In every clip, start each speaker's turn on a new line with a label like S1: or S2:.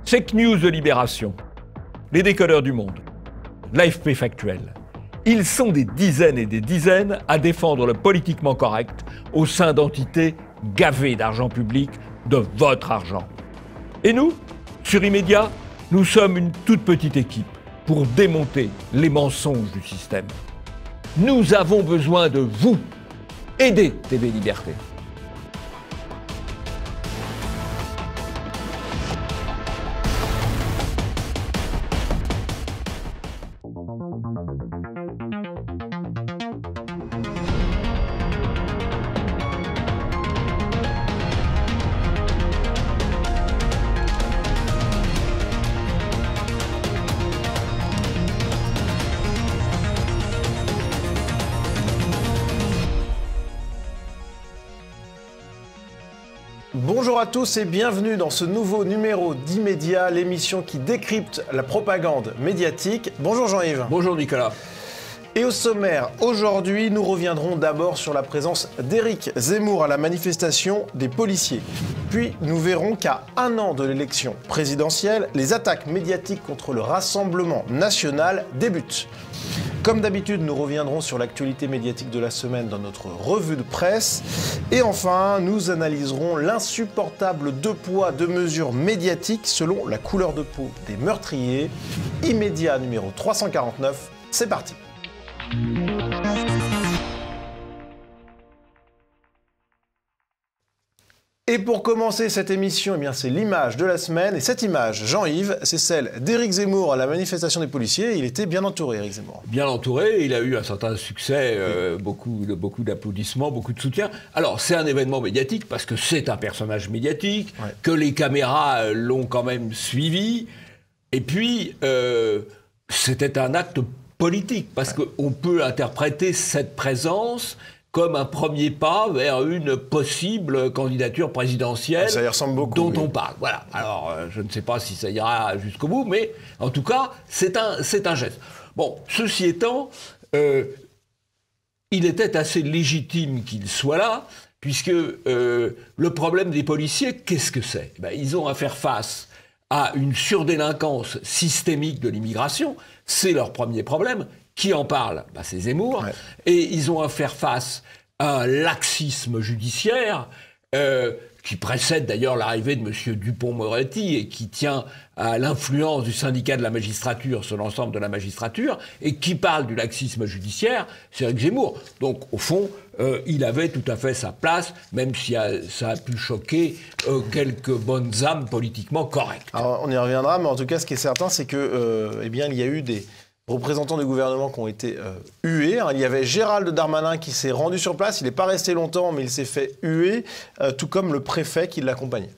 S1: Fake News de Libération, les décodeurs du monde, l'AFP Factuel. Ils sont des dizaines et des dizaines à défendre le politiquement correct au sein d'entités gavées d'argent public, de votre argent. Et nous, sur Immédiat, nous sommes une toute petite équipe pour démonter les mensonges du système. Nous avons besoin de vous. Aidez TV Liberté.
S2: Bonjour à tous et bienvenue dans ce nouveau numéro d'Immédiat, l'émission qui décrypte la propagande médiatique. Bonjour Jean-Yves.
S1: Bonjour Nicolas.
S2: Et au sommaire, aujourd'hui, nous reviendrons d'abord sur la présence d'Éric Zemmour à la manifestation des policiers. Puis, nous verrons qu'à un an de l'élection présidentielle, les attaques médiatiques contre le Rassemblement national débutent. Comme d'habitude, nous reviendrons sur l'actualité médiatique de la semaine dans notre revue de presse. Et enfin, nous analyserons l'insupportable deux poids, deux mesures médiatiques selon la couleur de peau des meurtriers. Immédiat numéro 349, c'est parti. Et pour commencer cette émission, c'est l'image de la semaine. Et cette image, Jean-Yves, c'est celle d'Éric Zemmour à la manifestation des policiers. Il était bien entouré, Éric Zemmour.
S1: Bien entouré, il a eu un certain succès, beaucoup d'applaudissements, beaucoup de soutien. Alors, c'est un événement médiatique parce que c'est un personnage médiatique, que les caméras l'ont quand même suivi. Et puis, c'était un acte politique, parce qu'on peut interpréter cette présence comme un premier pas vers une possible candidature présidentielle
S2: ça y ressemble beaucoup,
S1: dont on parle. Voilà. Alors, je ne sais pas si ça ira jusqu'au bout, mais en tout cas, c'est un geste. Bon, ceci étant, il était assez légitime qu'il soit là, puisque le problème des policiers, qu'est-ce que c'est ? Ils ont à faire face à une surdélinquance systémique de l'immigration. C'est leur premier problème. Qui en parle ? C'est Zemmour. Ouais. Et ils ont à faire face à un laxisme judiciaire qui précède d'ailleurs l'arrivée de M. Dupond-Moretti et qui tient à l'influence du syndicat de la magistrature sur l'ensemble de la magistrature. Et qui parle du laxisme judiciaire, c'est Éric Zemmour. Donc, au fond, il avait tout à fait sa place, même si ça a pu choquer quelques bonnes âmes politiquement correctes.
S2: Alors, on y reviendra, mais en tout cas, ce qui est certain, c'est que, il y a eu des représentants du gouvernement qui ont été hués. Il y avait Gérald Darmanin qui s'est rendu sur place. Il n'est pas resté longtemps, mais il s'est fait huer, tout comme le préfet qui l'accompagnait.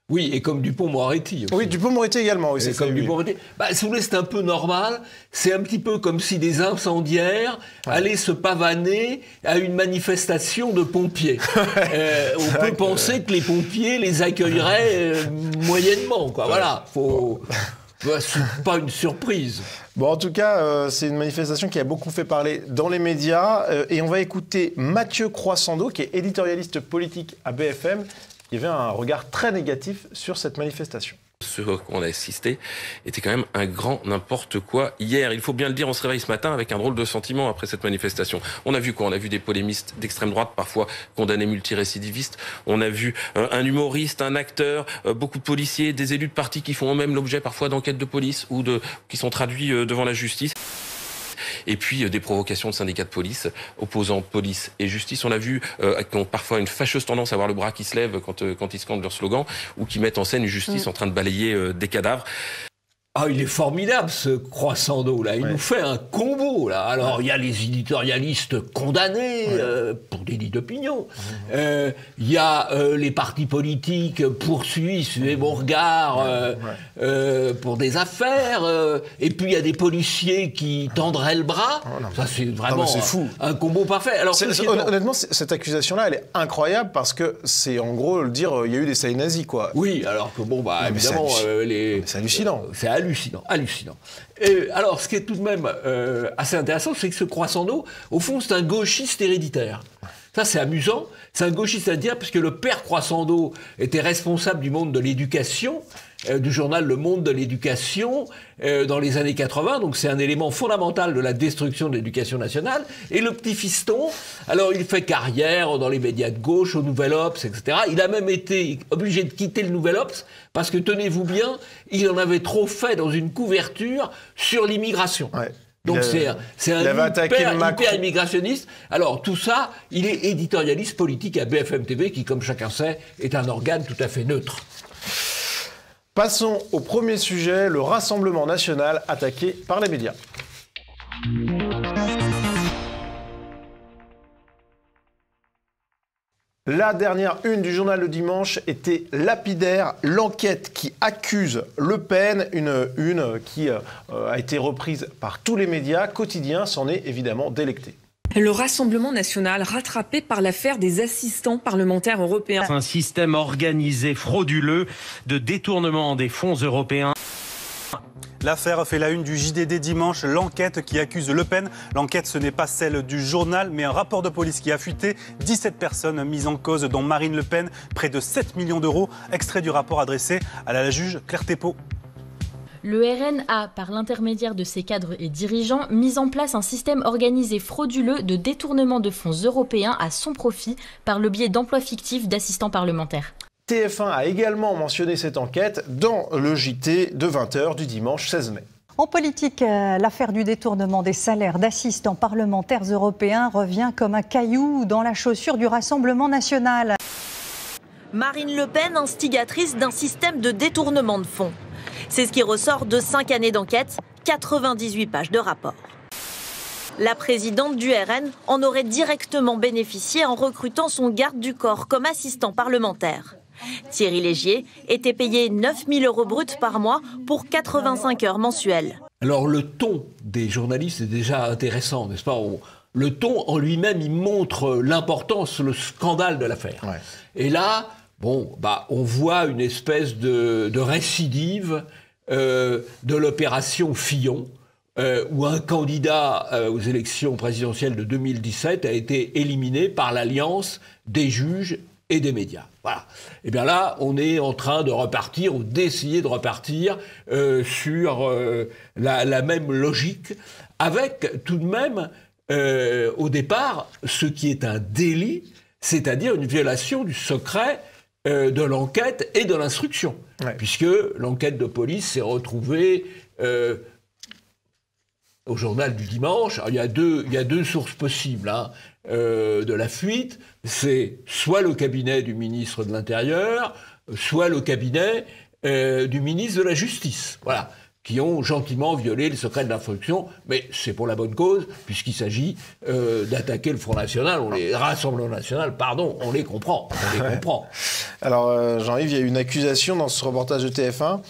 S1: Oui, et comme Dupond-Moretti aussi.
S2: Oui, Dupond-Moretti également. Oui,
S1: c'est comme Dupond-Moretti. Si vous voulez, c'est un peu normal. C'est un petit peu comme si des incendiaires allaient se pavaner à une manifestation de pompiers. On peut penser que les pompiers les accueilleraient moyennement, quoi. Voilà, c'est pas une surprise.
S2: Bon, en tout cas, c'est une manifestation qui a beaucoup fait parler dans les médias. Et on va écouter Mathieu Croissando, qui est éditorialiste politique à BFM. Il y avait un regard très négatif sur cette manifestation.
S3: Ce qu'on a assisté était quand même un grand n'importe quoi hier. Il faut bien le dire, on se réveille ce matin avec un drôle de sentiment après cette manifestation. On a vu quoi ? On a vu des polémistes d'extrême droite, parfois condamnés multirécidivistes. On a vu un humoriste, un acteur, beaucoup de policiers, des élus de partis qui font eux-mêmes l'objet parfois d'enquêtes de police ou qui sont traduits devant la justice. Et puis des provocations de syndicats de police opposant police et justice. On a vu qui ont parfois une fâcheuse tendance à avoir le bras qui se lève quand ils scandent leur slogan ou qui mettent en scène une justice en train de balayer des cadavres.
S1: Ah, il est formidable, ce Croissando, là. Il nous fait un combo, là. Alors, il y a les éditorialistes condamnés pour délit d'opinion. Il y a les partis politiques poursuivis, suivez mon regard, pour des affaires. Et puis, il y a des policiers qui tendraient le bras. Ça, c'est vraiment un combo parfait. Alors,
S2: honnêtement, cette accusation-là, elle est incroyable parce que c'est, en gros, le dire, il y a eu des saillies nazis, quoi.
S1: Oui, alors que, évidemment...
S2: C'est hallucinant.
S1: C'est hallucinant. Alors, ce qui est tout de même assez intéressant, c'est que ce Croissando, au fond, c'est un gauchiste héréditaire. Ça, c'est amusant. C'est un gauchiste à dire, puisque le père Croissando était responsable du monde de l'éducation, du journal Le Monde de l'éducation, dans les années 80. Donc, c'est un élément fondamental de la destruction de l'éducation nationale. Et le petit fiston, alors, il fait carrière dans les médias de gauche, au Nouvel Obs, etc. Il a même été obligé de quitter le Nouvel Obs, parce que, tenez-vous bien, il en avait trop fait dans une couverture sur l'immigration. Ouais. Donc c'est un hyper immigrationniste. Alors tout ça, il est éditorialiste politique à BFM TV, qui, comme chacun sait, est un organe tout à fait neutre.
S2: Passons au premier sujet, le Rassemblement national attaqué par les médias. La dernière une du journal Le Dimanche était lapidaire. L'enquête qui accuse Le Pen, une qui a été reprise par tous les médias quotidiens, s'en est évidemment délecté.
S4: Le Rassemblement national rattrapé par l'affaire des assistants parlementaires européens.
S5: Un système organisé frauduleux de détournement des fonds européens.
S6: L'affaire fait la une du JDD dimanche, l'enquête qui accuse Le Pen. L'enquête, ce n'est pas celle du journal, mais un rapport de police qui a fuité. 17 personnes mises en cause, dont Marine Le Pen, près de 7 millions d'euros. Extrait du rapport adressé à la juge Claire Thépeau.
S7: Le RN a, par l'intermédiaire de ses cadres et dirigeants, mis en place un système organisé frauduleux de détournement de fonds européens à son profit par le biais d'emplois fictifs d'assistants parlementaires.
S2: TF1 a également mentionné cette enquête dans le JT de 20h du dimanche 16 mai.
S8: En politique, l'affaire du détournement des salaires d'assistants parlementaires européens revient comme un caillou dans la chaussure du Rassemblement national.
S9: Marine Le Pen, instigatrice d'un système de détournement de fonds. C'est ce qui ressort de 5 années d'enquête, 98 pages de rapport. La présidente du RN en aurait directement bénéficié en recrutant son garde du corps comme assistant parlementaire. Thierry Légier était payé 9 000 euros bruts par mois pour 85 heures mensuelles.
S1: Alors le ton des journalistes est déjà intéressant, n'est-ce pas ? Le ton en lui-même, il montre l'importance, le scandale de l'affaire. Ouais. Et là, on voit une espèce de récidive de l'opération Fillon, où un candidat aux élections présidentielles de 2017 a été éliminé par l'alliance des juges et des médias. Voilà. Et bien là, on est en train de repartir, ou d'essayer de repartir sur la même logique, avec tout de même, au départ, ce qui est un délit, c'est-à-dire une violation du secret de l'enquête et de l'instruction. Ouais. Puisque l'enquête de police s'est retrouvée au journal du dimanche. Alors, il y a deux sources possibles de la fuite. C'est soit le cabinet du ministre de l'Intérieur, soit le cabinet du ministre de la Justice. Voilà. Qui ont gentiment violé le secret de l'instruction, mais c'est pour la bonne cause, puisqu'il s'agit d'attaquer le Front National, Rassemblement National, pardon, on les comprend.
S2: Alors, Jean-Yves, il y a une accusation dans ce reportage de TF1,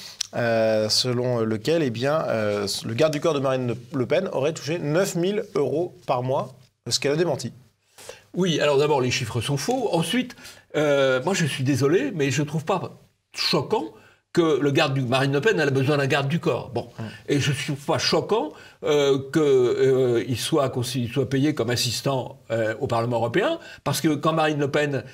S2: selon lequel, le garde du corps de Marine Le Pen aurait touché 9 000 euros par mois, ce qu'elle a démenti.
S1: Oui, alors d'abord, les chiffres sont faux. Ensuite, moi je suis désolé, mais je ne trouve pas choquant que Marine Le Pen elle a besoin d'un garde du corps. Bon, et je ne trouve pas choquant qu'il soit payé comme assistant au Parlement européen, parce que quand Marine Le Pen,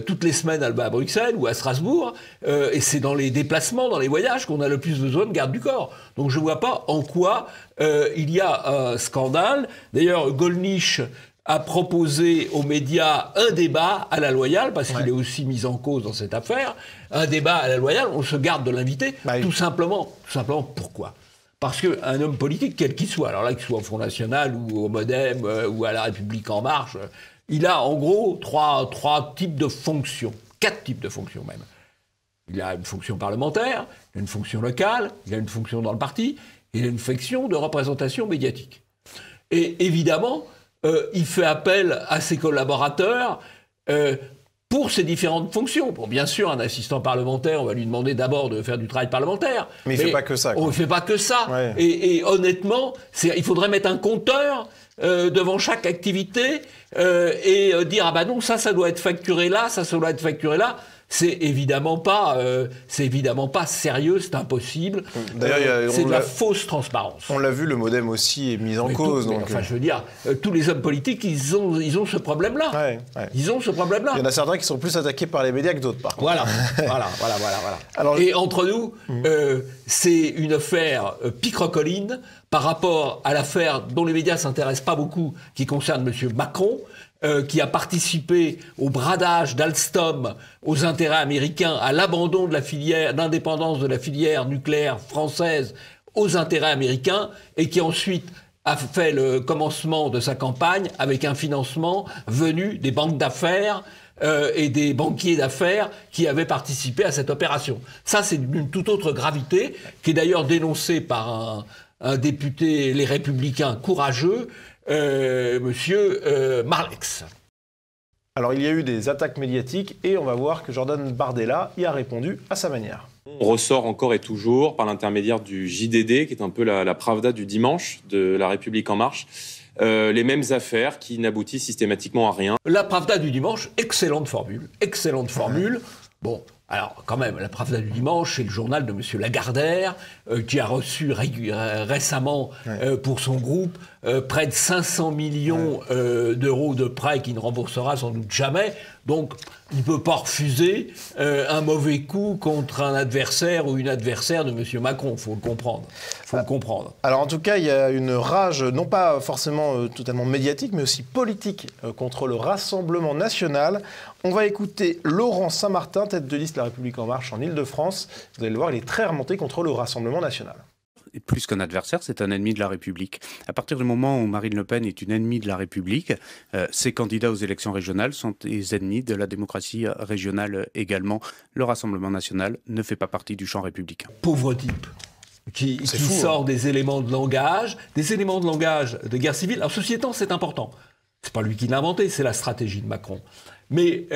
S1: toutes les semaines, elle va à Bruxelles ou à Strasbourg, et c'est dans les déplacements, dans les voyages, qu'on a le plus besoin de garde du corps. Donc je ne vois pas en quoi il y a un scandale. D'ailleurs, Gollnisch a proposé aux médias un débat à la loyale, parce qu'il est aussi mis en cause dans cette affaire, un débat à la loyale, on se garde de l'inviter, tout simplement pourquoi ? Parce qu'un homme politique, quel qu'il soit, alors là, qu'il soit au Front National ou au MoDem ou à la République En Marche, il a en gros trois types de fonctions, 4 types de fonctions même. Il a une fonction parlementaire, il a une fonction locale, il a une fonction dans le parti, et il a une fonction de représentation médiatique. Et évidemment, il fait appel à ses collaborateurs pour ces différentes fonctions. Bon, bien sûr, un assistant parlementaire, on va lui demander d'abord de faire du travail parlementaire.
S2: Mais il ne fait pas que ça.
S1: On ne fait pas que ça. Ouais. Et honnêtement, il faudrait mettre un compteur devant chaque activité et dire « Ah ben non, ça doit être facturé là, ça doit être facturé là ». c'est évidemment pas sérieux, c'est impossible.
S2: D'ailleurs,
S1: c'est de la fausse transparence.
S2: On l'a vu, le MoDem aussi est mis en cause. Donc,
S1: enfin, je veux dire, tous les hommes politiques, ils ont ce problème-là.
S2: Ouais.
S1: Ils ont ce problème-là.
S2: Il y en a certains qui sont plus attaqués par les médias que d'autres, par contre.
S1: Voilà.
S2: Alors,
S1: et entre nous, c'est une affaire picrocolline par rapport à l'affaire dont les médias ne s'intéressent pas beaucoup, qui concerne M. Macron, qui a participé au bradage d'Alstom aux intérêts américains, à l'abandon de la filière, d'indépendance de la filière nucléaire française aux intérêts américains, et qui ensuite a fait le commencement de sa campagne avec un financement venu des banques d'affaires et des banquiers d'affaires qui avaient participé à cette opération. Ça, c'est d'une toute autre gravité, qui est d'ailleurs dénoncée par un député, les Républicains courageux, monsieur Marlex.
S2: Alors, il y a eu des attaques médiatiques et on va voir que Jordan Bardella y a répondu à sa manière.
S10: On ressort encore et toujours par l'intermédiaire du JDD, qui est un peu la Pravda du dimanche de La République En Marche, les mêmes affaires qui n'aboutissent systématiquement à rien.
S1: La Pravda du dimanche, excellente formule. Bon, alors quand même, la Pravda du dimanche, c'est le journal de M. Lagardère, qui a reçu récemment pour son groupe près de 500 millions d'euros de prêts qu'il ne remboursera sans doute jamais. Donc, il ne peut pas refuser un mauvais coup contre un adversaire ou une adversaire de M. Macron. Il faut le comprendre.
S2: Alors, en tout cas, il y a une rage, non pas forcément totalement médiatique, mais aussi politique contre le Rassemblement national. On va écouter Laurent Saint-Martin, tête de liste La République En Marche en Ile-de-France. Vous allez le voir, il est très remonté contre le Rassemblement national.
S11: Et plus qu'un adversaire, c'est un ennemi de la République. À partir du moment où Marine Le Pen est une ennemie de la République, ses candidats aux élections régionales sont des ennemis de la démocratie régionale également. Le Rassemblement national ne fait pas partie du champ républicain.
S1: Pauvre type qui sort des éléments de langage de guerre civile. Alors, ceci étant, c'est important. C'est pas lui qui l'a inventé, c'est la stratégie de Macron. Mais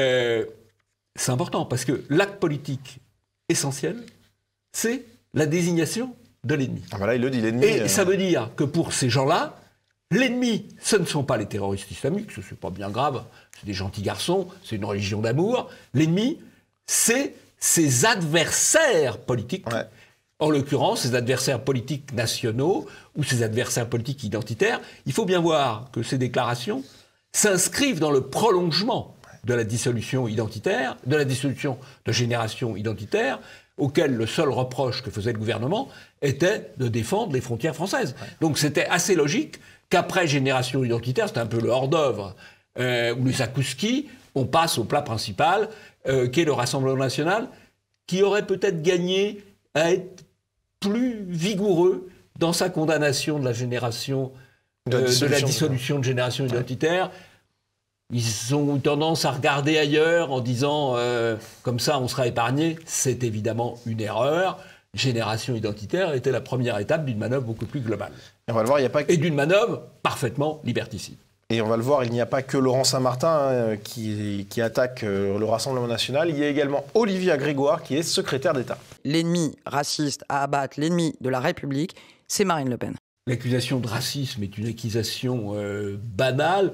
S1: c'est important parce que l'acte politique essentiel, c'est la désignation de l'ennemi.
S2: Ah voilà, il le dit, l'ennemi.
S1: Et ça veut dire que pour ces gens-là, l'ennemi, ce ne sont pas les terroristes islamiques, ce n'est pas bien grave, c'est des gentils garçons, c'est une religion d'amour. L'ennemi, c'est ses adversaires politiques. Ouais. En l'occurrence, ses adversaires politiques nationaux ou ses adversaires politiques identitaires. Il faut bien voir que ces déclarations s'inscrivent dans le prolongement de la dissolution identitaire, de la dissolution de génération identitaire, auquel le seul reproche que faisait le gouvernement était de défendre les frontières françaises. Ouais. Donc c'était assez logique qu'après Génération identitaire, c'était un peu le hors-d'œuvre, ou le zakouski, on passe au plat principal, qui est le Rassemblement national, qui aurait peut-être gagné à être plus vigoureux dans sa condamnation de la génération, de la dissolution de Génération identitaire. Ils ont eu tendance à regarder ailleurs en disant comme ça on sera épargné. C'est évidemment une erreur. Génération identitaire était la première étape d'une manœuvre beaucoup plus globale.
S2: Et on va le voir, il y a pas que...
S1: Et d'une manœuvre parfaitement liberticide.
S2: Et on va le voir, il n'y a pas que Laurent Saint-Martin qui attaque le Rassemblement national. Il y a également Olivia Grégoire qui est secrétaire d'État.
S12: L'ennemi raciste à abattre, l'ennemi de la République, c'est Marine Le Pen.
S1: L'accusation de racisme est une accusation banale.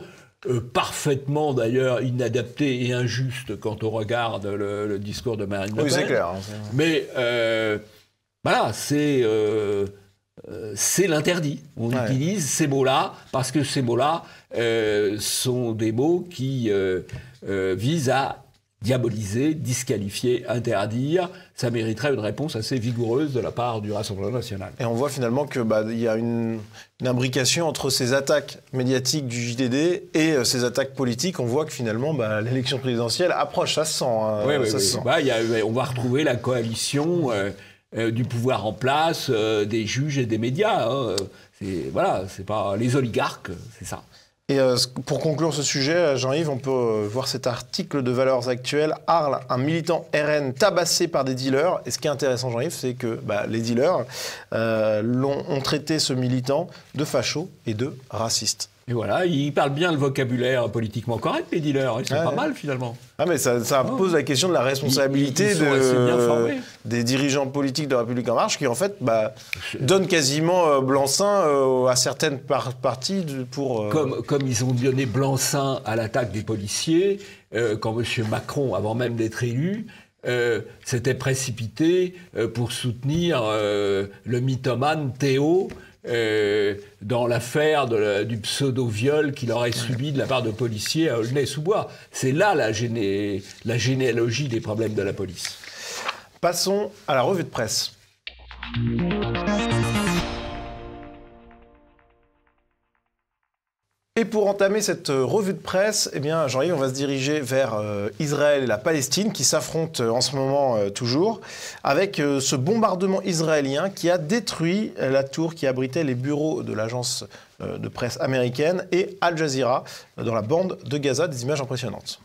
S1: Parfaitement d'ailleurs inadapté et injuste quand on regarde le discours de Marine Le Pen.
S2: Oui, c'est clair.
S1: Mais voilà, c'est l'interdit. On utilise ces mots-là parce que ces mots-là sont des mots qui visent à diaboliser, disqualifier, interdire. Ça mériterait une réponse assez vigoureuse de la part du Rassemblement national.
S2: Et on voit finalement que il y a une imbrication entre ces attaques médiatiques du JDD et ces attaques politiques. On voit que finalement l'élection présidentielle approche, ça se sent.
S1: Oui.
S2: Sent.
S1: On va retrouver la coalition du pouvoir en place, des juges et des médias. C'est pas les oligarques, c'est ça.
S2: Et pour conclure ce sujet, Jean-Yves, on peut voir cet article de Valeurs Actuelles. Arles, un militant RN tabassé par des dealers. Et ce qui est intéressant, Jean-Yves, c'est que les dealers ont traité ce militant de facho et de raciste.
S1: Et voilà, ils parlent bien le vocabulaire politiquement correct, les dealers. Ils sont pas mal, finalement.
S2: Ah, mais ça pose la question de la responsabilité des dirigeants politiques de République En Marche qui, en fait, donnent quasiment blanc-seing à certaines parties pour...
S1: Comme ils ont donné blanc-seing à l'attaque des policiers, quand M. Macron, avant même d'être élu, s'était précipité pour soutenir le mythomane Théo dans l'affaire du pseudo-viol qu'il aurait subi de la part de policiers à Aulnay-sous-Bois. C'est là la généalogie des problèmes de la police.
S2: Passons à la revue de presse. Et pour entamer cette revue de presse, eh bien, Jean-Yves, on va se diriger vers Israël et la Palestine qui s'affrontent en ce moment toujours, avec ce bombardement israélien qui a détruit la tour qui abritait les bureaux de l'agence de presse américaine et Al Jazeera dans la bande de Gaza. Des images impressionnantes.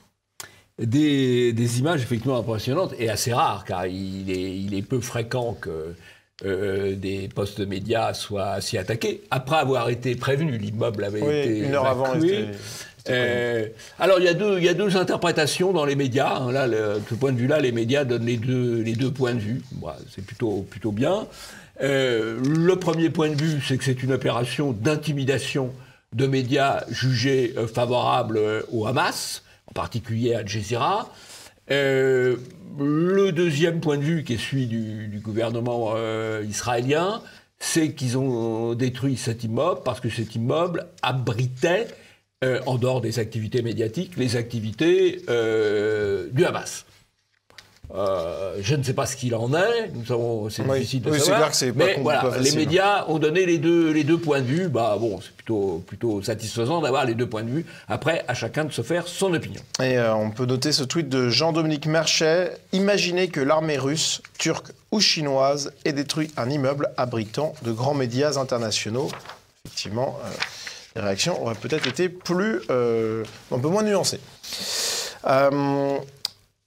S1: Des images effectivement impressionnantes et assez rares, car il est peu fréquent que des postes de médias soient s'y attaqués. Après avoir été prévenu, l'immeuble avait été
S2: une heure
S1: évacué. Alors il y a deux interprétations dans les médias. Hein. Là, de ce point de vue-là, les médias donnent les deux points de vue. Bon, c'est plutôt bien. Le premier point de vue, c'est que c'est une opération d'intimidation de médias jugés favorables au Hamas, en particulier à Al Jazeera. Le deuxième point de vue, qui est celui du gouvernement israélien, c'est qu'ils ont détruit cet immeuble parce que cet immeuble abritait, en dehors des activités médiatiques, les activités du Hamas. Je ne sais pas ce qu'il en est. C'est difficile de savoir.
S2: C'est clair que c'est pas
S1: mais voilà, les médias ont donné les deux points de vue. Bah bon, c'est plutôt satisfaisant d'avoir les deux points de vue. Après, à chacun de se faire son opinion.
S2: Et on peut noter ce tweet de Jean-Dominique Merchet. Imaginez que l'armée russe, turque ou chinoise ait détruit un immeuble abritant de grands médias internationaux. Effectivement, les réactions auraient peut-être été un peu moins nuancées.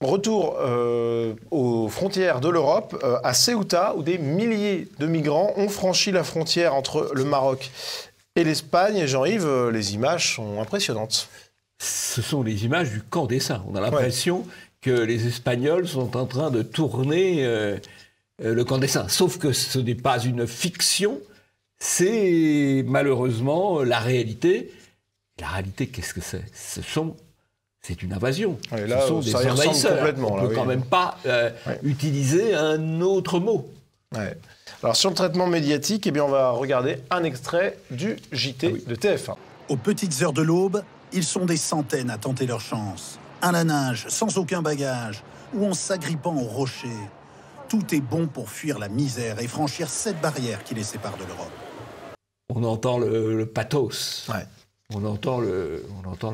S2: Retour aux frontières de l'Europe, à Ceuta, où des milliers de migrants ont franchi la frontière entre le Maroc et l'Espagne. Jean-Yves, les images sont impressionnantes.
S1: Ce sont les images du camp des saints. On a l'impression que les Espagnols sont en train de tourner le camp des saints. Sauf que ce n'est pas une fiction, c'est malheureusement la réalité. La réalité, qu'est-ce que c'est ? C'est une invasion.
S2: Et là,
S1: ce sont des envahisseurs. On ne peut quand même pas utiliser un autre mot.
S2: Ouais. Alors sur le traitement médiatique, eh bien, on va regarder un extrait du JT de TF1.
S13: Aux petites heures de l'aube, ils sont des centaines à tenter leur chance. À la nage, sans aucun bagage, ou en s'agrippant aux rochers. Tout est bon pour fuir la misère et franchir cette barrière qui les sépare de l'Europe.
S1: On entend le pathos.
S2: Ouais.
S1: On entend le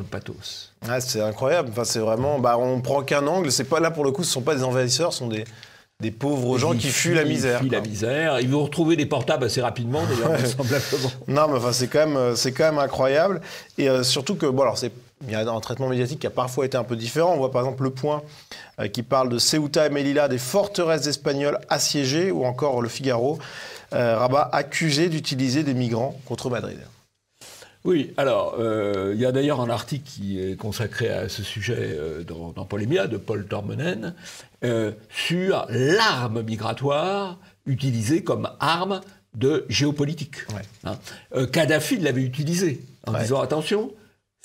S1: pathos.
S2: Ah, c'est incroyable. Enfin, c'est vraiment. On prend qu'un angle. C'est pas là pour le coup. Ce sont pas des envahisseurs. Ce sont des pauvres gens qui fuient la misère.
S1: Ils fuient la misère. Ils vont retrouver des portables assez rapidement, d'ailleurs, vraisemblablement.
S2: Non, mais enfin, c'est quand même incroyable. Et surtout que il y a un traitement médiatique qui a parfois été un peu différent. On voit par exemple Le Point qui parle de Ceuta et Melilla, des forteresses espagnoles assiégées, ou encore Le Figaro, Rabat accusé d'utiliser des migrants contre Madrid.
S1: Oui, alors, il y a d'ailleurs un article qui est consacré à ce sujet dans Polémia, de Paul Tormenen, sur l'arme migratoire utilisée comme arme de géopolitique. Ouais. Kadhafi l'avait utilisée en disant « Attention,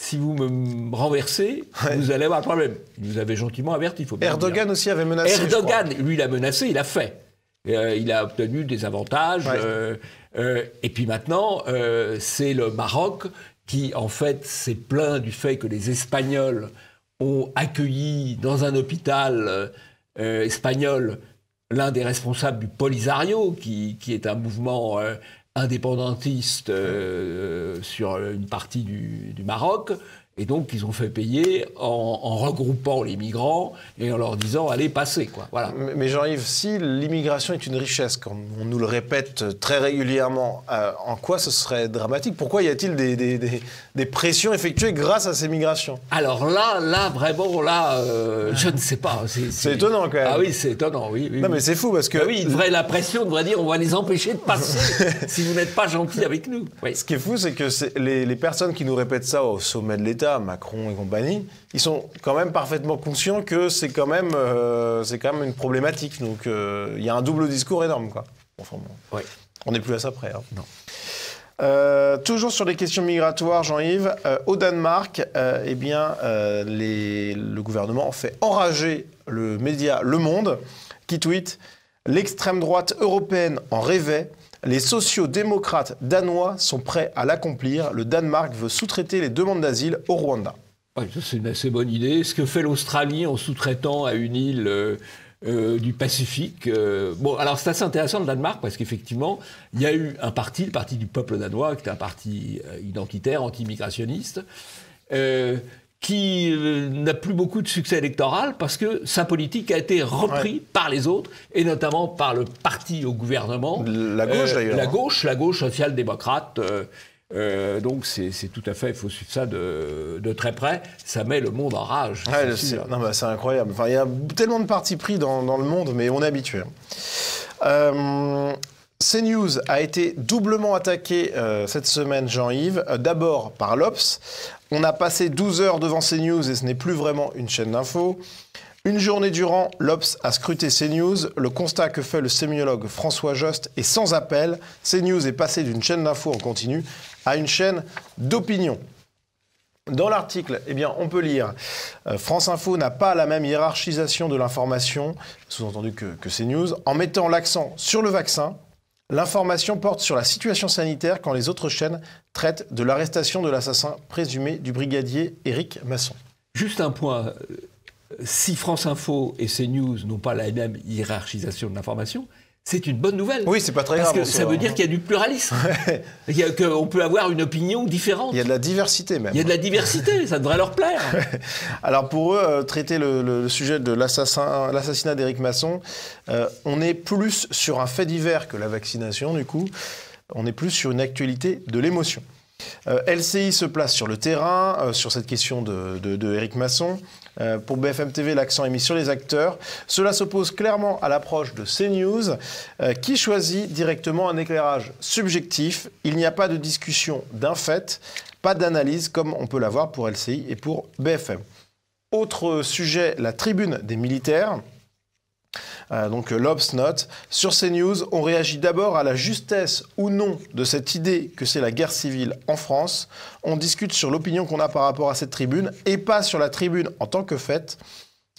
S1: si vous me renversez, vous allez avoir un problème ». Il nous avait gentiment averti, il faut bien
S2: Erdogan aussi avait menacé.
S1: Erdogan, lui, il a menacé, il a fait. Il a obtenu des avantages. Et puis maintenant, c'est le Maroc qui, en fait, s'est plaint du fait que les Espagnols ont accueilli dans un hôpital espagnol l'un des responsables du Polisario, qui est un mouvement indépendantiste sur une partie du Maroc. Et donc, ils ont fait payer en regroupant les migrants et en leur disant « allez, passez ». Voilà.
S2: Mais Jean-Yves, si l'immigration est une richesse, comme on nous le répète très régulièrement, en quoi ce serait dramatique ? Pourquoi y a-t-il des pressions effectuées grâce à ces migrations ?
S1: Alors là, vraiment, je ne sais pas.
S2: C'est étonnant, quand même.
S1: Ah oui, c'est étonnant, oui.
S2: Non, mais c'est fou, parce que...
S1: la pression devrait dire « on va les empêcher de passer si vous n'êtes pas gentils avec nous ». Oui.
S2: Ce qui est fou, c'est que les personnes qui nous répètent ça au sommet de l'État, Macron et compagnie, ils sont quand même parfaitement conscients que c'est quand même une problématique. Donc il y a un double discours énorme, quoi. Enfin, bon. On n'est plus à ça près. Hein.
S1: Non.
S2: Toujours sur les questions migratoires, Jean-Yves, au Danemark, le gouvernement fait enrager le média Le Monde, qui tweet « L'extrême droite européenne en rêvait. Les sociaux-démocrates danois sont prêts à l'accomplir. Le Danemark veut sous-traiter les demandes d'asile au Rwanda. »
S1: Ouais, c'est une assez bonne idée. Ce que fait l'Australie en sous-traitant à une île du Pacifique. Bon, alors c'est assez intéressant le Danemark parce qu'effectivement, il y a eu un parti, le parti du peuple danois, qui était un parti identitaire, anti-immigrationniste, qui n'a plus beaucoup de succès électoral parce que sa politique a été reprise par les autres, et notamment par le parti au gouvernement.
S2: La gauche d'ailleurs.
S1: La gauche social-démocrate. Donc c'est tout à fait, il faut suivre ça de très près. Ça met le monde en rage.
S2: Ouais, c'est incroyable. Enfin, il y a tellement de partis pris dans le monde, mais on est habitué. CNews a été doublement attaqué cette semaine, Jean-Yves. D'abord par l'Obs. On a passé 12 heures devant CNews et ce n'est plus vraiment une chaîne d'infos. Une journée durant, l'Obs a scruté CNews. Le constat que fait le sémiologue François Jost est sans appel. CNews est passé d'une chaîne d'infos en continu à une chaîne d'opinion. Dans l'article, on peut lire France Info n'a pas la même hiérarchisation de l'information, sous-entendu que CNews, en mettant l'accent sur le vaccin. L'information porte sur la situation sanitaire quand les autres chaînes traitent de l'arrestation de l'assassin présumé du brigadier Éric Masson.
S1: Juste un point. Si France Info et CNews n'ont pas la même hiérarchisation de l'information, c'est une bonne nouvelle.
S2: Oui, c'est pas très grave.
S1: Parce que ça veut dire qu'il y a du pluralisme. Qu'on peut avoir une opinion différente.
S2: Il y a de la diversité même.
S1: Il y a de la diversité, ça devrait leur plaire.
S2: Alors pour eux, traiter le sujet de l'assassinat d'Éric Masson, on est plus sur un fait divers que la vaccination du coup. On est plus sur une actualité de l'émotion. LCI se place sur le terrain, sur cette question de Éric Masson. Pour BFM TV, l'accent est mis sur les acteurs. Cela s'oppose clairement à l'approche de CNews, qui choisit directement un éclairage subjectif. Il n'y a pas de discussion d'un fait, pas d'analyse comme on peut l'avoir pour LCI et pour BFM. Autre sujet, la tribune des militaires. Donc l'Obs note, sur CNews, on réagit d'abord à la justesse ou non de cette idée que c'est la guerre civile en France. On discute sur l'opinion qu'on a par rapport à cette tribune et pas sur la tribune en tant que faite.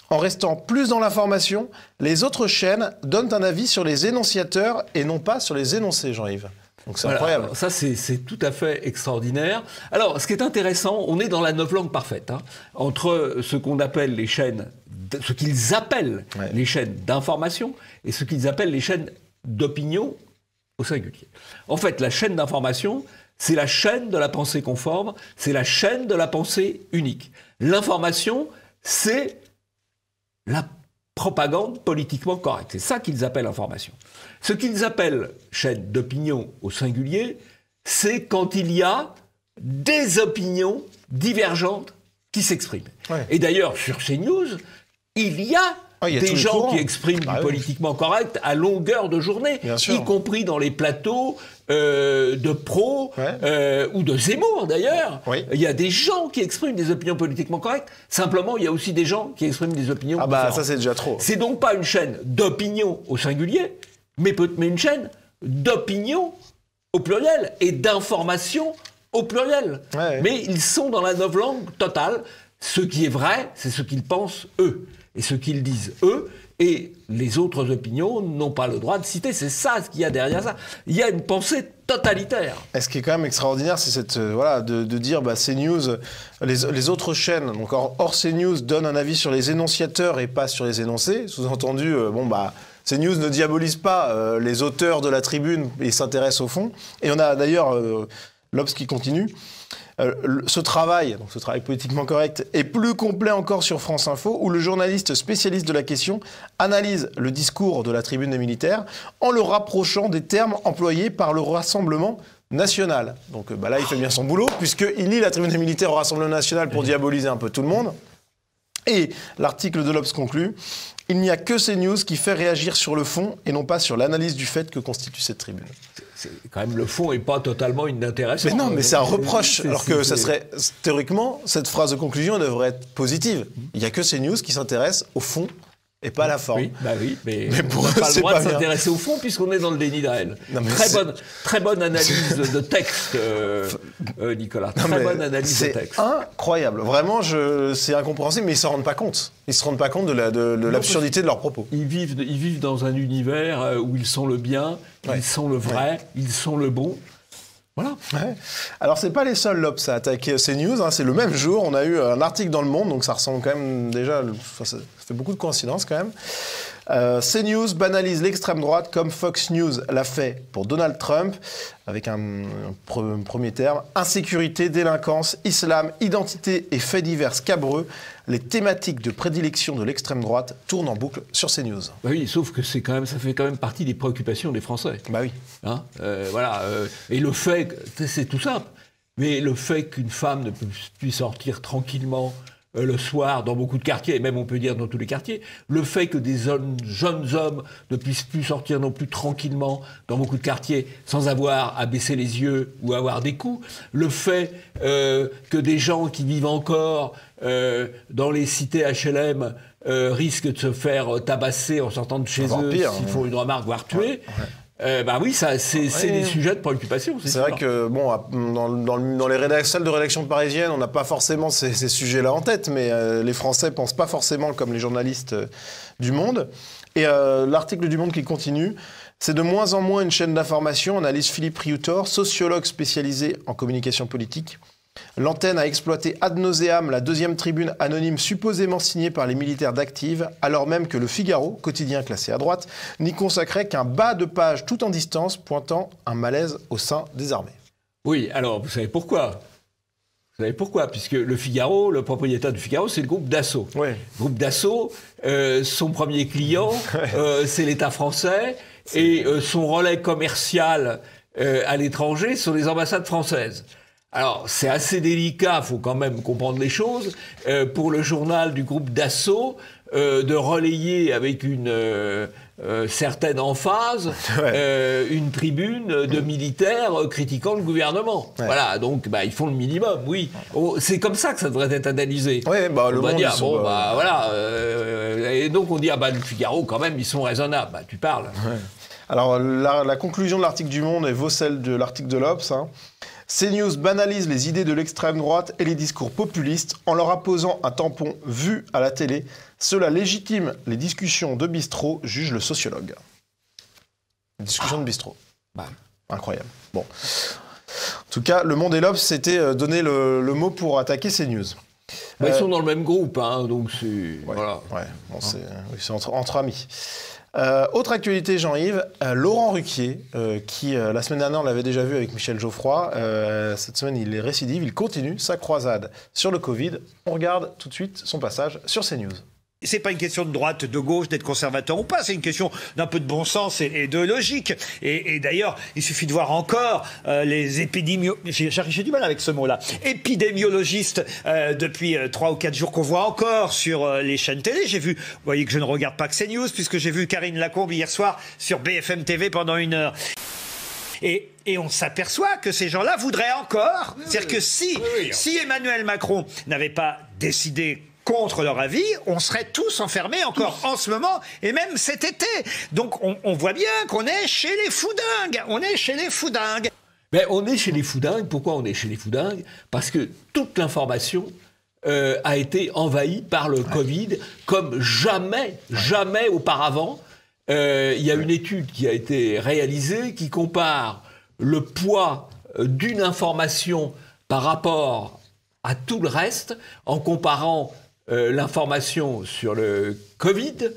S2: En restant plus dans l'information, les autres chaînes donnent un avis sur les énonciateurs et non pas sur les énoncés, Jean-Yves. Donc c'est incroyable.
S1: Ça, c'est tout à fait extraordinaire. Alors, ce qui est intéressant, on est dans la novlangue parfaite, entre ce qu'on appelle les chaînes, ce qu'ils appellent les chaînes d'information et ce qu'ils appellent les chaînes d'opinion au singulier. En fait, la chaîne d'information, c'est la chaîne de la pensée conforme, c'est la chaîne de la pensée unique. L'information, c'est la propagande politiquement correcte. C'est ça qu'ils appellent information. Ce qu'ils appellent chaîne d'opinion au singulier, c'est quand il y a des opinions divergentes qui s'expriment. Et d'ailleurs, sur CNews, il y a des gens qui expriment du politiquement correct à longueur de journée, y compris dans les plateaux de Pro ou de Zemmour d'ailleurs. Il y a des gens qui expriment des opinions politiquement correctes. Simplement, il y a aussi des gens qui expriment des opinions différentes.
S2: Ça c'est déjà trop.
S1: C'est donc pas une chaîne d'opinion au singulier, mais une chaîne d'opinion au pluriel et d'information au pluriel. Mais ils sont dans la novlangue totale. Ce qui est vrai, c'est ce qu'ils pensent eux. Et ce qu'ils disent eux, et les autres opinions n'ont pas le droit de citer. C'est ça ce qu'il y a derrière ça. Il y a une pensée totalitaire.
S2: Et ce qui est quand même extraordinaire, c'est cette, de dire CNews, les autres chaînes, donc hors CNews, donnent un avis sur les énonciateurs et pas sur les énoncés. Sous-entendu, CNews ne diabolise pas les auteurs de la tribune et s'intéresse au fond. Et on a d'ailleurs l'Obs qui continue. Ce travail politiquement correct, est plus complet encore sur France Info, où le journaliste spécialiste de la question analyse le discours de la tribune des militaires en le rapprochant des termes employés par le Rassemblement national. Donc là, il fait bien son boulot, puisqu'il lit la tribune des militaires au Rassemblement national pour diaboliser un peu tout le monde. Et l'article de l'Obs conclut « Il n'y a que CNews qui fait réagir sur le fond et non pas sur l'analyse du fait que constitue cette tribune. »
S1: Quand même, le fond n'est pas totalement inintéressant.
S2: Mais non, mais c'est un reproche. Alors que ça serait, théoriquement, cette phrase de conclusion devrait être positive. Il n'y a que CNews qui s'intéresse au fond et pas la forme.
S1: Oui, mais
S2: pour
S1: on n'a
S2: eux,
S1: pas le
S2: c'est
S1: droit
S2: pas
S1: de
S2: bien.
S1: s'intéresser au fond puisqu'on est dans le déni de réel.
S2: Non, mais
S1: Très bonne analyse de texte, Nicolas. Très bonne analyse de texte.
S2: C'est incroyable. Vraiment, c'est incompréhensible, mais ils ne se rendent pas compte. Ils ne se rendent pas compte de l'absurdité de leurs propos.
S1: Ils vivent dans un univers où ils sont le bien, ils sont le vrai, ils sont le bon. Voilà.
S2: Ouais. Alors, c'est pas les seuls L'Obs à attaquer CNews. C'est le même jour. On a eu un article dans Le Monde, donc ça ressemble quand même déjà. Ça fait beaucoup de coïncidences quand même. CNews banalise l'extrême droite comme Fox News l'a fait pour Donald Trump, avec un premier terme. Insécurité, délinquance, islam, identité et faits divers scabreux. Les thématiques de prédilection de l'extrême droite tournent en boucle sur CNews.
S1: Bah oui, sauf que ça fait quand même partie des préoccupations des Français.
S2: Bah oui.
S1: Voilà. Et le fait, c'est tout simple, mais le fait qu'une femme ne puisse sortir tranquillement le soir dans beaucoup de quartiers, et même on peut dire dans tous les quartiers, le fait que des jeunes hommes ne puissent plus sortir non plus tranquillement dans beaucoup de quartiers sans avoir à baisser les yeux ou avoir des coups, le fait que des gens qui vivent encore dans les cités HLM risquent de se faire tabasser en sortant de chez eux s'ils font une remarque, voire tuer. Bah oui, c'est des sujets de préoccupation.
S2: C'est vrai que bon, dans les salles de rédaction parisiennes, on n'a pas forcément ces sujets-là en tête, mais les Français pensent pas forcément comme les journalistes du Monde. Et l'article du Monde qui continue, c'est de moins en moins une chaîne d'information, analyse Philippe Rioutor, sociologue spécialisé en communication politique. L'antenne a exploité ad nauseam la deuxième tribune anonyme supposément signée par les militaires d'Active, alors même que le Figaro, quotidien classé à droite, n'y consacrait qu'un bas de page tout en distance, pointant un malaise au sein des armées.
S1: Oui, alors vous savez pourquoi ? Puisque le Figaro, le propriétaire du Figaro, c'est le groupe Dassault.
S2: Oui.
S1: Le groupe Dassault, son premier client, c'est l'État français, et son relais commercial à l'étranger sont les ambassades françaises. Alors, c'est assez délicat, il faut quand même comprendre les choses, pour le journal du groupe Dassault, de relayer avec une certaine emphase une tribune de militaires critiquant le gouvernement. Ouais. Voilà, donc ils font le minimum, oui. C'est comme ça que ça devrait être analysé.
S2: Ouais,
S1: on va dire, voilà. Et donc on dit, le Figaro, quand même, ils sont raisonnables. Tu parles.
S2: Ouais. Alors, la conclusion de l'article du Monde vaut celle de l'article de l'Obs. CNews banalise les idées de l'extrême droite et les discours populistes en leur apposant un tampon vu à la télé. Cela légitime les discussions de bistrot, juge le sociologue. Les discussions de bistrot. Incroyable. Bon. En tout cas, Le Monde et l'Obs s'étaient donné le mot pour attaquer CNews.
S1: Ils sont dans le même groupe, donc c'est... voilà.
S2: C'est entre amis. Autre actualité, Jean-Yves, Laurent Ruquier, qui la semaine dernière, on l'avait déjà vu avec Michel Geoffroy, cette semaine il est récidive, il continue sa croisade sur le Covid. On regarde tout de suite son passage sur CNews.
S14: C'est pas une question de droite, de gauche, d'être conservateur ou pas, c'est une question d'un peu de bon sens et de logique. Et d'ailleurs, il suffit de voir encore les j'ai du mal avec ce mot-là, épidémiologistes depuis 3 ou 4 jours qu'on voit encore sur les chaînes télé. J'ai vu, vous voyez que je ne regarde pas que CNews, puisque j'ai vu Karine Lacombe hier soir sur BFM TV pendant 1 heure. Et on s'aperçoit que ces gens-là voudraient encore, c'est-à-dire que si Emmanuel Macron n'avait pas décidé contre leur avis, on serait tous enfermés encore en ce moment et même cet été. Donc on voit bien qu'on est chez les foudingues. On est chez les foudingues.
S1: Mais on est chez les foudingues. Pourquoi on est chez les foudingues ? Parce que toute l'information a été envahie par le Covid comme jamais auparavant. Il y a une étude qui a été réalisée qui compare le poids d'une information par rapport à tout le reste en comparant l'information sur le Covid,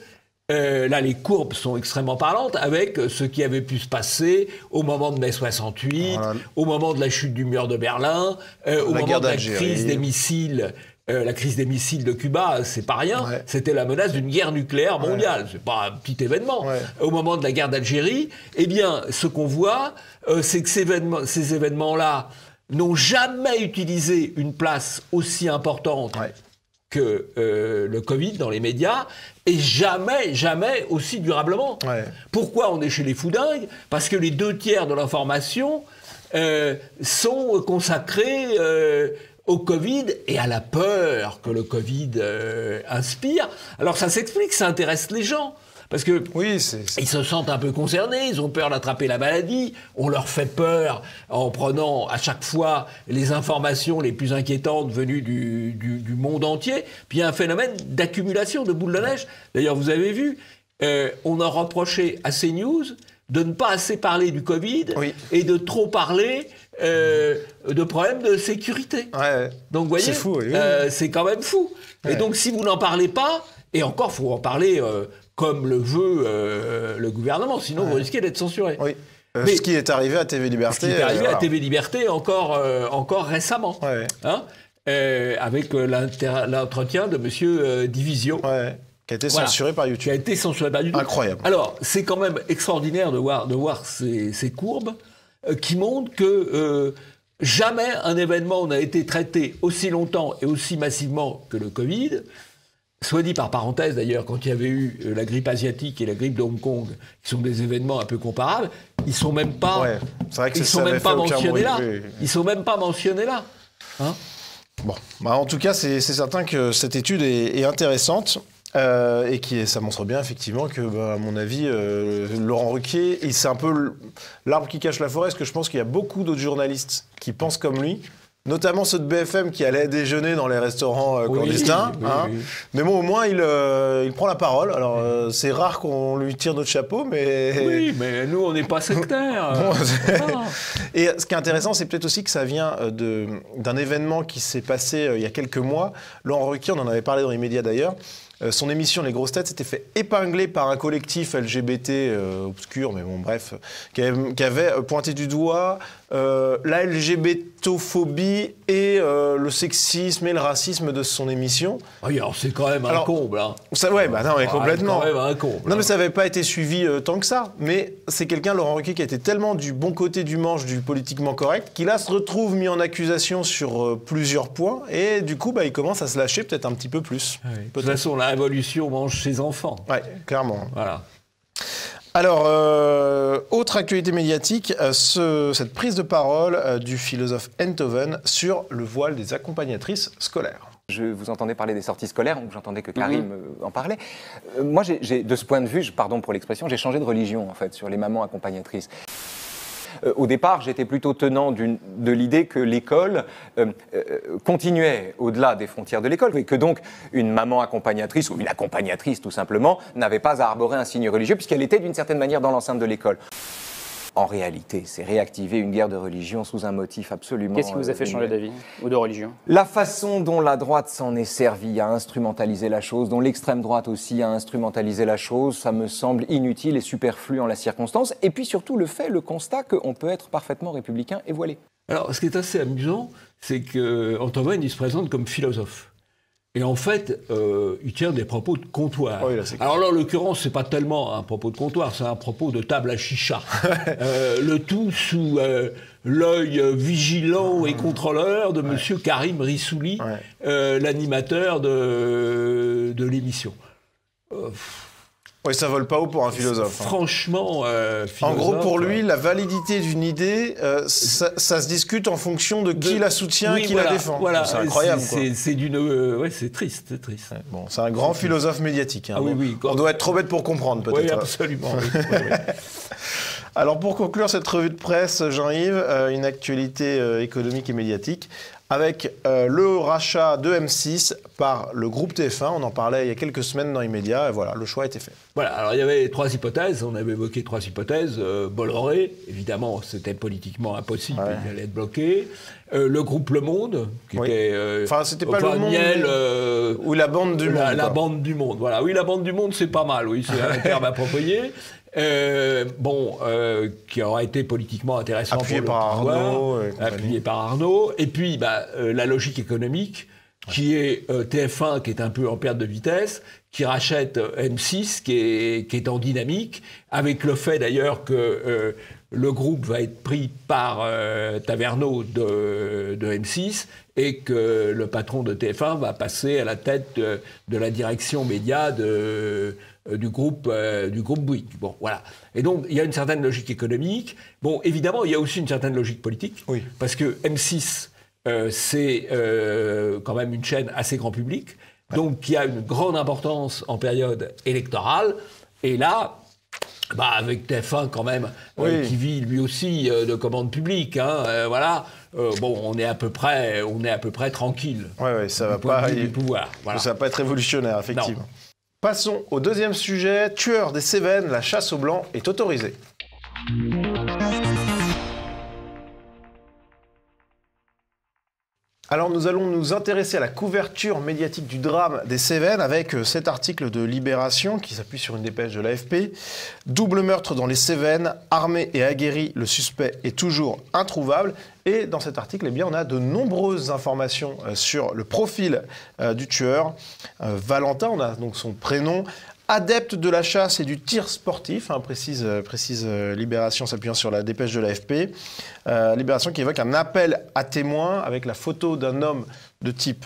S1: là les courbes sont extrêmement parlantes, avec ce qui avait pu se passer au moment de mai 68, au moment de la chute du mur de Berlin, au moment de la crise des missiles. La crise des missiles de Cuba, c'est pas rien. C'était la menace d'une guerre nucléaire mondiale. C'est pas un petit événement. Au moment de la guerre d'Algérie, eh bien, ce qu'on voit, c'est que ces événements-là n'ont jamais utilisé une place aussi importante que le Covid dans les médias, et jamais aussi durablement. Pourquoi on est chez les foudingues ? Parce que les 2 tiers de l'information sont consacrés au Covid et à la peur que le Covid inspire. Alors ça s'explique, ça intéresse les gens. Parce que ils se sentent un peu concernés, ils ont peur d'attraper la maladie, on leur fait peur en prenant à chaque fois les informations les plus inquiétantes venues du monde entier. Puis il y a un phénomène d'accumulation de boules de neige. D'ailleurs, vous avez vu, on a reproché à CNews de ne pas assez parler du Covid et de trop parler de problèmes de sécurité. Donc vous voyez,
S2: c'est fou,
S1: c'est quand même fou. Et donc si vous n'en parlez pas, et encore, il faut en parler comme le veut le gouvernement, sinon vous risquez d'être censuré.
S2: Mais ce qui est arrivé à TV Liberté.
S1: Ce qui est arrivé à TV Liberté encore récemment, hein, avec l'entretien de M. Divisio.
S2: Qui a été censuré par YouTube.
S1: Qui a été censuré par YouTube.
S2: Incroyable.
S1: Alors, c'est quand même extraordinaire de voir ces courbes qui montrent que jamais un événement n'a été traité aussi longtemps et aussi massivement que le Covid. Soit dit par parenthèse d'ailleurs, quand il y avait eu la grippe asiatique et la grippe de Hong Kong, qui sont des événements un peu comparables, ils sont même pas, mentionnés là. Ils sont même pas mentionnés là. Hein?
S2: Bon, en tout cas, c'est certain que cette étude est intéressante. Et ça montre bien effectivement que, à mon avis, Laurent Ruquier, c'est un peu l'arbre qui cache la forêt, parce que je pense qu'il y a beaucoup d'autres journalistes qui pensent comme lui, notamment ceux de BFM qui allaient déjeuner dans les restaurants clandestins. Oui. Mais bon, au moins, il prend la parole. Alors, c'est rare qu'on lui tire notre chapeau, mais...
S1: Oui, mais nous, on n'est pas sectaires.
S2: Et ce qui est intéressant, c'est peut-être aussi que ça vient d'un événement qui s'est passé il y a quelques mois. Laurent Ruquier, on en avait parlé dans les médias d'ailleurs. Son émission Les Grosses Têtes s'était fait épingler par un collectif LGBT obscur, mais bon, bref, qui avait pointé du doigt la LGBTophobie et le sexisme et le racisme de son émission.
S1: Oui, alors c'est quand même un comble. Hein.
S2: Non, mais complètement.
S1: C'est quand même un comble.
S2: Non, mais ça n'avait pas été suivi tant que ça. Mais c'est quelqu'un, Laurent Ruquier, qui était tellement du bon côté du manche du politiquement correct, qu'il là se retrouve mis en accusation sur plusieurs points. Et du coup, il commence à se lâcher peut-être un petit peu plus.
S1: Oui. De toute façon, la révolution mange ses enfants.
S2: Oui, clairement.
S1: Voilà.
S2: Alors, autre actualité médiatique, cette prise de parole du philosophe Enthoven sur le voile des accompagnatrices scolaires.
S15: Je vous entendais parler des sorties scolaires, donc j'entendais que Karim en parlait. Moi, de ce point de vue, pardon pour l'expression, j'ai changé de religion, en fait, sur les mamans accompagnatrices. Au départ, j'étais plutôt tenant de l'idée que l'école continuait au-delà des frontières de l'école, et que donc une maman accompagnatrice, ou une accompagnatrice tout simplement, n'avait pas à arborer un signe religieux, puisqu'elle était d'une certaine manière dans l'enceinte de l'école. En réalité, c'est réactiver une guerre de religion sous un motif absolument...
S16: Qu'est-ce qui vous a fait changer d'avis ou de religion?
S15: La façon dont la droite s'en est servie à instrumentaliser la chose, dont l'extrême droite aussi a instrumentalisé la chose, ça me semble inutile et superflu en la circonstance. Et puis surtout le constat qu'on peut être parfaitement républicain et voilé.
S1: Alors, ce qui est assez amusant, c'est qu'Enthoven, il se présente comme philosophe. Et en fait, il tient des propos de comptoir. Oui, alors là, en l'occurrence, c'est pas tellement un propos de comptoir, c'est un propos de table à chicha. Le tout sous l'œil vigilant et contrôleur de monsieur Karim Rissouli, l'animateur de l'émission.
S2: Oui, ça vole pas haut pour un philosophe.
S1: Franchement,
S2: en gros, pour lui, la validité d'une idée, ça se discute en fonction de qui la soutient, qui la défend.
S1: Voilà.
S2: C'est incroyable.
S1: C'est triste, c'est triste.
S2: Ouais, bon, c'est un grand philosophe médiatique. Hein.
S1: Ah, oui.
S2: On doit être trop bête pour comprendre, peut-être.
S1: Oui, absolument.
S2: Alors, pour conclure cette revue de presse, Jean-Yves, une actualité économique et médiatique. Avec le rachat de M6 par le groupe TF1, on en parlait il y a quelques semaines dans les médias, et voilà, le choix a été fait.
S1: Voilà, alors il y avait 3 hypothèses, on avait évoqué 3 hypothèses. Bolloré, évidemment, c'était politiquement impossible, il allait être bloqué. Le groupe Le Monde, qui était...
S2: enfin, c'était pas Le Monde, ou la bande du Monde.
S1: La bande du Monde, voilà. Oui, la bande du Monde, c'est pas mal, oui, c'est un terme approprié. Qui aura été politiquement intéressant
S2: appuyé
S1: pour
S2: par Arnaud,
S1: appuyé par Arnaud, et puis la logique économique qui est TF1 qui est un peu en perte de vitesse, qui rachète M6 qui est en dynamique, avec le fait d'ailleurs que le groupe va être pris par Taverneau de M6 et que le patron de TF1 va passer à la tête de la direction média du groupe Bouygues. Bon, voilà. Et donc, il y a une certaine logique économique. Bon, évidemment, il y a aussi une certaine logique politique. Oui. Parce que M6 c'est quand même une chaîne assez grand public, donc qui a une grande importance en période électorale. Et là, avec TF1 quand même, qui vit lui aussi de commande publique, voilà. On est à peu près tranquille.
S2: Ouais, ça va pas
S1: du pouvoir. Voilà.
S2: Ça va pas être révolutionnaire, effectivement.
S1: Non.
S2: Passons au deuxième sujet. Tueur des Cévennes, la chasse aux blancs est autorisée. Alors nous allons nous intéresser à la couverture médiatique du drame des Cévennes avec cet article de Libération qui s'appuie sur une dépêche de l'AFP. Double meurtre dans les Cévennes, armé et aguerri, le suspect est toujours introuvable. Et dans cet article, on a de nombreuses informations sur le profil du tueur. Valentin, on a donc son prénom. Adepte de la chasse et du tir sportif, précise Libération s'appuyant sur la dépêche de l'AFP. Libération qui évoque un appel à témoins avec la photo d'un homme de type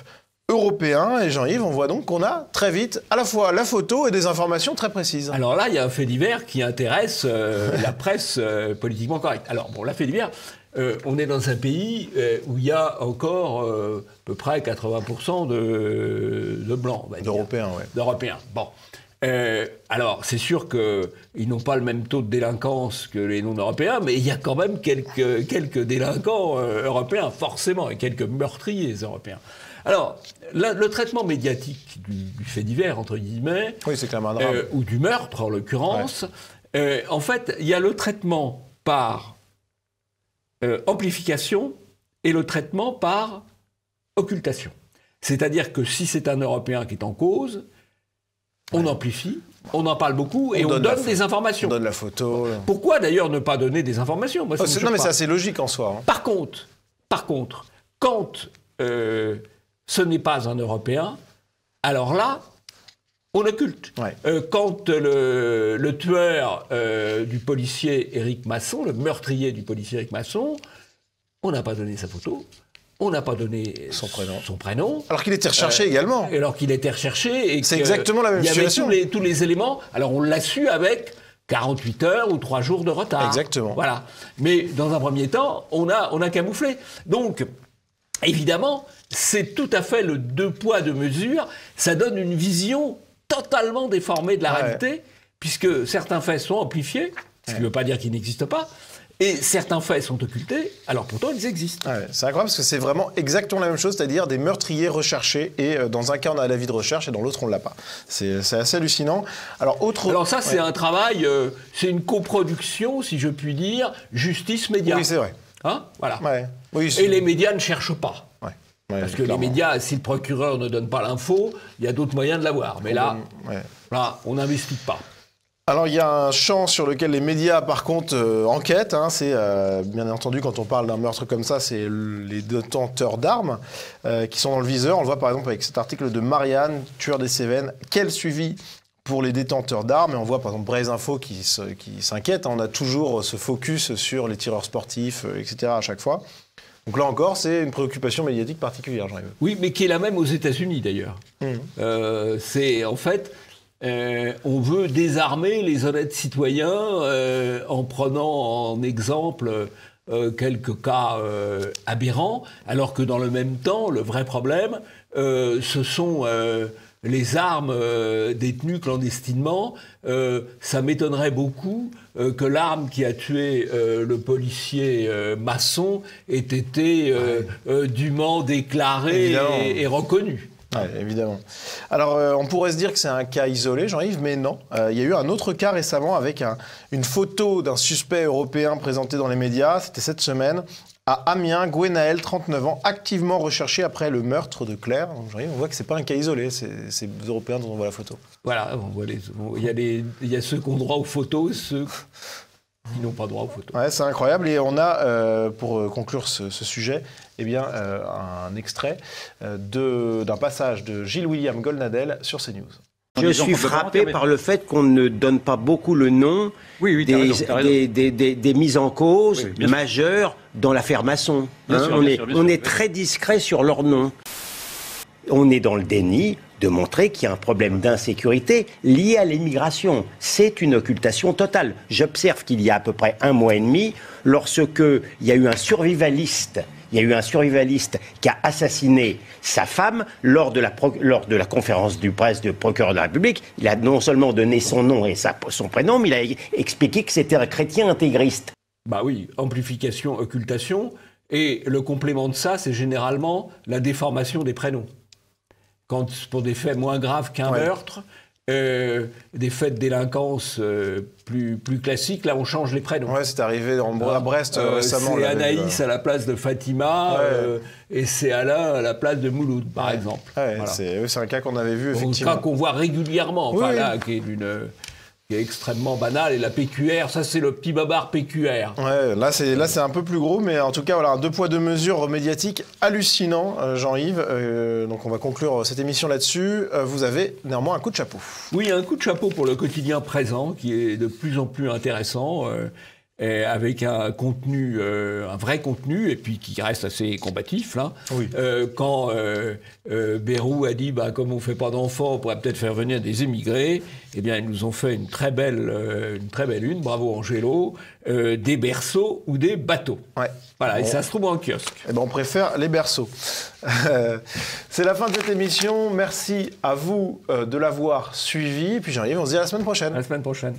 S2: européen. Et Jean-Yves, on voit donc qu'on a très vite à la fois la photo et des informations très précises.
S1: Alors là, il y a un fait divers qui intéresse la presse politiquement correcte. Alors bon, la fait divers, on est dans un pays où il y a encore à peu près 80% de blancs.
S2: D'Européens, oui.
S1: D'Européens, bon. Alors, c'est sûr qu'ils n'ont pas le même taux de délinquance que les non-européens, mais il y a quand même quelques délinquants européens, forcément, et quelques meurtriers européens. Alors, le traitement médiatique du fait divers, entre guillemets,
S2: oui, c'est clairement un drame.
S1: Ou du meurtre, en l'occurrence, en fait, il y a le traitement par amplification et le traitement par occultation. C'est-à-dire que si c'est un Européen qui est en cause, on amplifie, on en parle beaucoup et on donne des informations.
S2: On donne la photo.
S1: Pourquoi d'ailleurs ne pas donner des informations? Moi,
S2: non, mais c'est assez logique en soi.
S1: Par contre, quand ce n'est pas un Européen, alors là, on occulte. Quand le tueur du policier Éric Masson, le meurtrier du policier Éric Masson, on n'a pas donné sa photo. On n'a pas donné son prénom.
S2: Alors qu'il était recherché également.
S1: Alors qu'il était recherché.
S2: C'est exactement la même situation.
S1: Il y avait tous les éléments. Alors on l'a su avec 48 heures ou 3 jours de retard.
S2: Exactement.
S1: Voilà. Mais dans un premier temps, on a camouflé. Donc, évidemment, c'est tout à fait le deux poids, deux mesures. Ça donne une vision totalement déformée de la réalité, puisque certains faits sont amplifiés, ce qui ne veut pas dire qu'ils n'existent pas. Et certains faits sont occultés, alors pourtant ils existent.
S2: C'est incroyable parce que c'est vraiment exactement la même chose, c'est-à-dire des meurtriers recherchés, et dans un cas on a l'avis de recherche et dans l'autre on ne l'a pas. C'est assez hallucinant. Alors ça
S1: c'est un travail, c'est une coproduction, si je puis dire, justice-médias.
S2: Oui, c'est vrai.
S1: Voilà.
S2: Oui,
S1: et les médias ne cherchent pas. Parce que les médias, si le procureur ne donne pas l'info, il y a d'autres moyens de l'avoir. Mais là, on n'investit pas.
S2: Alors il y a un champ sur lequel les médias par contre enquêtent, c'est bien entendu quand on parle d'un meurtre comme ça, c'est les détenteurs d'armes qui sont dans le viseur. On le voit par exemple avec cet article de Marianne, tueur des Cévennes, quel suivi pour les détenteurs d'armes, et on voit par exemple Braise Info qui s'inquiète, on a toujours ce focus sur les tireurs sportifs, etc. à chaque fois. Donc là encore, c'est une préoccupation médiatique particulière, Jean-Yves.
S1: Oui, mais qui est la même aux États-Unis d'ailleurs. C'est en fait... on veut désarmer les honnêtes citoyens en prenant en exemple quelques cas aberrants, alors que dans le même temps, le vrai problème, ce sont les armes détenues clandestinement. Ça m'étonnerait beaucoup que l'arme qui a tué le policier Masson ait été dûment déclarée et reconnue.
S2: Évidemment. Alors, on pourrait se dire que c'est un cas isolé, Jean-Yves, mais non. Il y a eu un autre cas récemment avec une photo d'un suspect européen présenté dans les médias. C'était cette semaine. À Amiens, Gwenaël, 39 ans, activement recherché après le meurtre de Claire. Donc, Jean-Yves, on voit que ce n'est pas un cas isolé, c'est les Européens dont on voit la photo.
S1: Voilà, il y a ceux qui ont droit aux photos, ceux qui n'ont pas droit aux photos.
S2: C'est incroyable. Et on a, pour conclure ce sujet, un extrait d'un passage de Gilles-William Goldnadel sur CNews.
S17: Je suis frappé par le fait qu'on ne donne pas beaucoup le nom des mises en cause majeures dans l'affaire Masson. On est très discret sur leur nom. On est dans le déni de montrer qu'il y a un problème d'insécurité lié à l'immigration. C'est une occultation totale. J'observe qu'il y a à peu près 1 mois et demi, lorsque il y a eu un survivaliste Il y a eu un survivaliste qui a assassiné sa femme lors de la conférence de presse du procureur de la République. Il a non seulement donné son nom et son prénom, mais il a expliqué que c'était un chrétien intégriste.
S1: Bah oui, amplification, occultation. Et le complément de ça, c'est généralement la déformation des prénoms. Quand, pour des faits moins graves qu'un meurtre, des faits de délinquance plus classiques, là on change les prénoms.
S2: Ouais, c'est arrivé à Brest récemment.
S1: C'est Anaïs à la place de Fatima et c'est Alain à la place de Mouloud, par exemple.
S2: Ouais, voilà. C'est un cas qu'on avait vu, effectivement.
S1: Un cas qu'on voit régulièrement, là, qui est extrêmement banal, et la PQR, ça c'est le petit babar PQR.
S2: Ouais, là c'est un peu plus gros, mais en tout cas voilà, un 2 poids 2 mesures médiatique hallucinant, Jean-Yves. Donc on va conclure cette émission là-dessus. Vous avez néanmoins un coup de chapeau.
S1: Oui, un coup de chapeau pour le quotidien présent, qui est de plus en plus intéressant, avec un contenu, un vrai contenu, et puis qui reste assez combatif. Là.
S2: Oui.
S1: Quand Bayrou a dit, comme on ne fait pas d'enfants, on pourrait peut-être faire venir des émigrés, eh bien, ils nous ont fait une très belle une, bravo Angelo, des berceaux ou des bateaux.
S2: Ouais.
S1: Voilà, et ça se trouve en kiosque.
S2: Eh ben, on préfère les berceaux. C'est la fin de cette émission. Merci à vous de l'avoir suivi. Puis Jean-Yves, on se dit à la semaine prochaine.
S1: À la semaine prochaine.